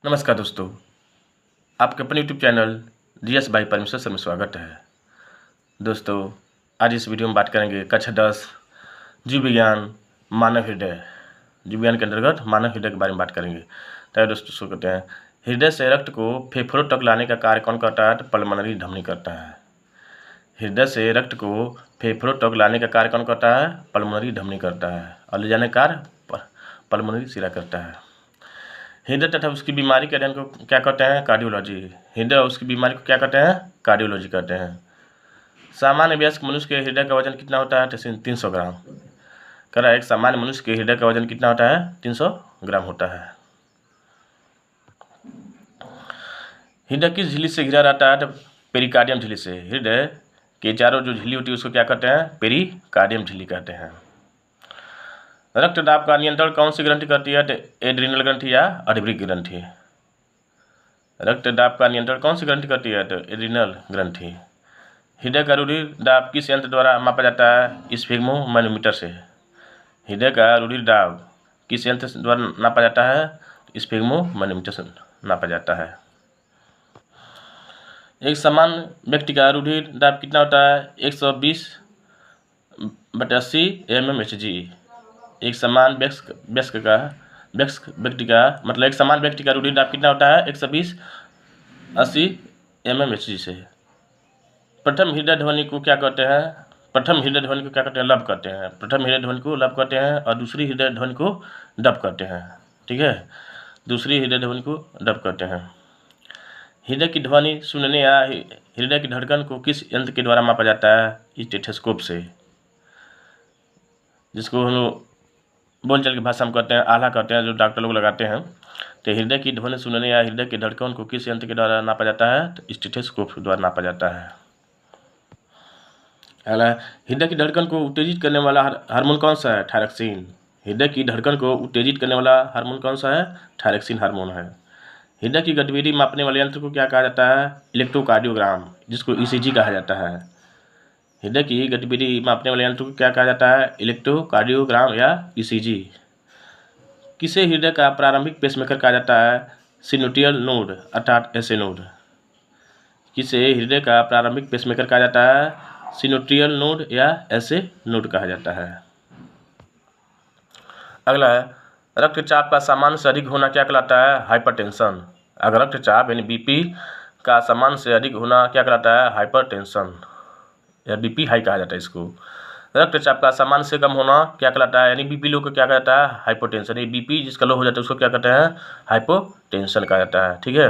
नमस्कार दोस्तों, आपके अपने यूट्यूब चैनल जीएस बाई परमेश्वर सर में स्वागत है। दोस्तों, आज इस वीडियो में बात करेंगे कक्षा 10 जीव विज्ञान मानव हृदय। जीव विज्ञान के अंतर्गत मानव हृदय के बारे में बात करेंगे। तो दोस्तों शुरू करते हैं। हृदय से रक्त को फेफड़ों तक लाने का कार्य कौन करता है? तो पल्मोनरी धमनी करता है। हृदय से रक्त को फेफड़ों तक लाने का कार्य कौन करता है? पल्मोनरी धमनी करता है। और ले जाने का कार्य पल्मोनरी शिरा करता है। हृदय तथा उसकी बीमारी के अध्ययन को क्या कहते हैं? कार्डियोलॉजी। हृदय और उसकी बीमारी को क्या कहते हैं? कार्डियोलॉजी कहते हैं। सामान्य वयस्क मनुष्य के हृदय का वजन कितना होता है? 300 ग्राम। कह रहा है एक सामान्य मनुष्य के हृदय का वजन कितना होता है? 300 ग्राम होता है। हृदय किस झिल्ली से घिरा रहता है? तो पेरिकार्डियम झिल्ली से। हृदय के चारों जो झिल्ली होती है उसको क्या कहते हैं? पेरिकार्डियम झिल्ली कहते हैं। रक्तदाब का नियंत्रण कौन सी ग्रंथि करती है? एड्रिनल ग्रंथि या अधीबृक्क ग्रंथि। रक्तदाब का नियंत्रण कौन सी ग्रंथि करती है? तो एड्रिनल ग्रंथि। हृदय का रुधिर दाब किस यंत्र द्वारा मापा जाता है? स्फिग्मोमैनोमीटर से। हृदय का रुधिर दाब किस यंत्र द्वारा नापा जाता है? स्फिग्मोमैनोमीटर से नापा जाता है। एक समान व्यक्ति का रुधिर दाब कितना होता है? 120/80 mmHg। एक समान व्यक्ति का मतलब एक समान व्यक्ति का रुधिर दाब कितना होता है? 120/80 mmHg से। प्रथम हृदय ध्वनि को क्या कहते हैं? प्रथम हृदय ध्वनि को क्या कहते हैं? लब कहते हैं। प्रथम हृदय ध्वनि को लब कहते हैं और दूसरी हृदय ध्वनि को डब कहते हैं। ठीक है, दूसरी हृदय ध्वनि को डब कहते हैं। हृदय की ध्वनि सुनने या हृदय की धड़कन को किस यंत्र के द्वारा मापा जाता है? स्टेथोस्कोप से, जिसको हम लोग बोलचाल की भाषा में कहते हैं आला कहते हैं, जो डॉक्टर लोग लगाते हैं। तो हृदय की ध्वनि सुनने या हृदय की धड़कन को किस यंत्र के द्वारा नापा जाता है? तो स्टेथोस्कोप के द्वारा नापा जाता है। अगला, हृदय की धड़कन को उत्तेजित करने वाला हार्मोन कौन सा है? थायरॉक्सिन। हृदय की धड़कन को उत्तेजित करने वाला हार्मोन कौन सा है? थायरॉक्सिन हार्मोन है। हृदय की गतिविधि मापने वाले यंत्र को क्या कहा जाता है? इलेक्ट्रोकार्डियोग्राम, जिसको ईसीजी कहा जाता है। हृदय की गतिविधि मापने वाले यंत्र को क्या कहा जाता है? इलेक्ट्रोकार्डियोग्राम या ईसीजी। किसे हृदय का प्रारंभिक पेसमेकर कहा जाता है? सिनुटियल नोड अर्थात एसए नोड। किसे हृदय का प्रारंभिक पेसमेकर कहा जाता है? सिनुट्रियल नोड या एसए नोड कहा जाता है। अगला है, रक्तचाप का सामान्य से अधिक होना क्या कहलाता है? हाइपरटेंशन। अगर रक्तचाप यानी बीपी का सामान्य से अधिक होना क्या कहलाता है? हाइपरटेंशन या बीपी हाई कहा जाता है इसको। रक्तचाप का सामान्य से कम होना क्या कहलाता है? यानी बीपी लो को क्या कहता है? हाइपोटेंशन। ये बीपी जिसका लो हो जाता है उसको क्या कहते हैं? हाइपोटेंशन कहा जाता है। ठीक है।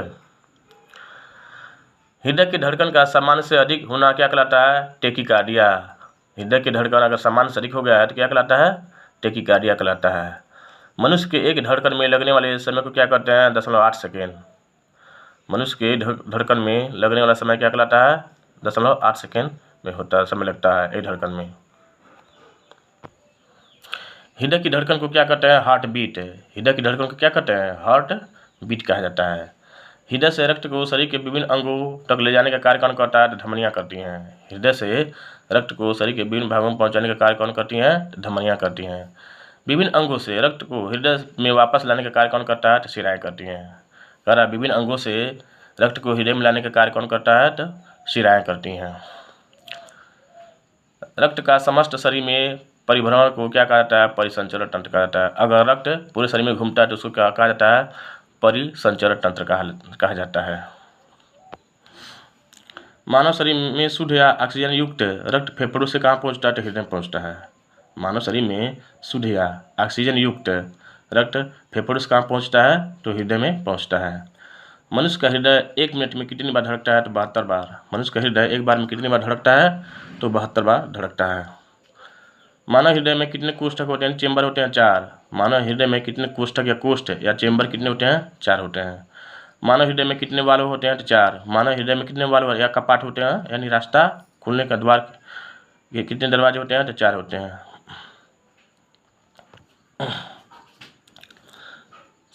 हृदय की धड़कन का सामान्य से अधिक होना क्या कहलाता है? टेकिकार्डिया। हृदय की धड़कन अगर सामान्य से अधिक हो गया है तो क्या कहलाता है? टेकिकार्डिया कहलाता है। मनुष्य के एक धड़कन में लगने वाले समय को क्या कहते हैं? 0.8 सेकेंड। मनुष्य के धड़कन में लगने वाला समय क्या कहलाता है? 0.8 सेकेंड में होता है, समय लगता है एक धड़कन में। हृदय की धड़कन को क्या कहते हैं? Heartbeat. हृदय की धड़कन को क्या कहते हैं? हार्ट बीट कहा जाता है। हृदय से रक्त को शरीर के विभिन्न अंगों तक ले जाने का कार्य कौन करता है? धमनियाँ करती हैं। हृदय से रक्त को शरीर के विभिन्न भागों में पहुंचाने का कार्य कौन करती हैं? धमनियाँ करती हैं। विभिन्न अंगों से रक्त को हृदय में वापस लाने का कार्य कौन करता है? तो शिराएँ करती हैं। कह रहा विभिन्न अंगों से रक्त को हृदय में लाने का कार्य कौन करता है? तो शिराएँ करती हैं। रक्त का समस्त शरीर में परिभ्रमण को क्या कहा जाता है? परिसंचरण तंत्र कहा जाता है। अगर रक्त पूरे शरीर में घूमता है तो उसको क्या कहा जाता है? परिसंचरण तंत्र कहा जाता है। मानव शरीर में शुद्ध या ऑक्सीजन युक्त रक्त फेफड़ों से कहाँ पहुँचता है? तो हृदय में पहुँचता है। मानव शरीर में शुद्ध या ऑक्सीजन युक्त रक्त फेफड़ों से कहाँ पहुँचता है? तो हृदय में पहुँचता है। मनुष्य का हृदय 1 मिनट में कितनी बार धड़कता है? तो 72 बार। मनुष्य का हृदय एक बार में कितनी बार धड़कता है? तो 72 बार धड़कता है। मानव हृदय में कितने कोष्ठक होते हैं? चेंबर होते हैं 4। मानव हृदय में कितने कोष्ठक या कोष्ठ या चेंबर कितने होते हैं? 4 होते हैं। मानव हृदय में कितने वाल्व होते हैं? तो 4। मानव हृदय में कितने वाल्व या कपाट होते हैं, यानी रास्ता खुलने का द्वार के कितने दरवाजे होते हैं? तो 4 होते हैं।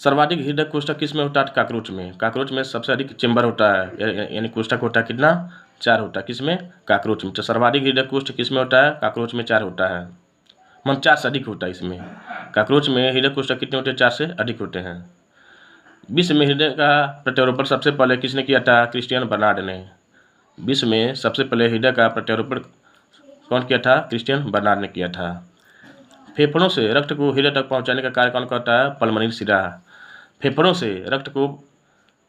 सर्वाधिक हृदय कोष्ठक किस में होता है? काकरोच में। काकरोच में सबसे अधिक चेंबर होता है, यानी कोष्ठक होता है कितना? 4 होता है। किसमें? काकरोच में। तो सर्वाधिक हृदय कोष्ठ किस में होता है? काकरोच में 4 होता है। 4 से अधिक होता है इसमें। काकरोच में हृदय कोष्ठक कितने होते हैं? 4 से अधिक होते हैं। विश्व में हृदय का प्रत्यारोपण सबसे पहले किसने किया था? क्रिस्टियन बर्नार्ड ने। विश्व में सबसे पहले हृदय का प्रत्यारोपण कौन किया था? क्रिस्टियन बर्नार्ड ने किया था। फेफड़ों से रक्त को हृदय तक पहुंचाने का कार्य कौन करता है? पल्मोनरी शिरा। फेफड़ों से रक्त को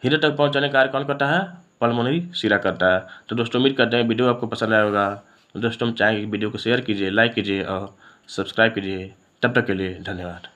हृदय तक पहुंचाने का कार्य कौन करता है? पल्मोनरी शिरा करता है। तो दोस्तों उम्मीद करते हैं वीडियो आपको पसंद आया होगा। दोस्तों हम चाहेंगे कि वीडियो को शेयर कीजिए, लाइक कीजिए और सब्सक्राइब कीजिए। तब तक के लिए धन्यवाद।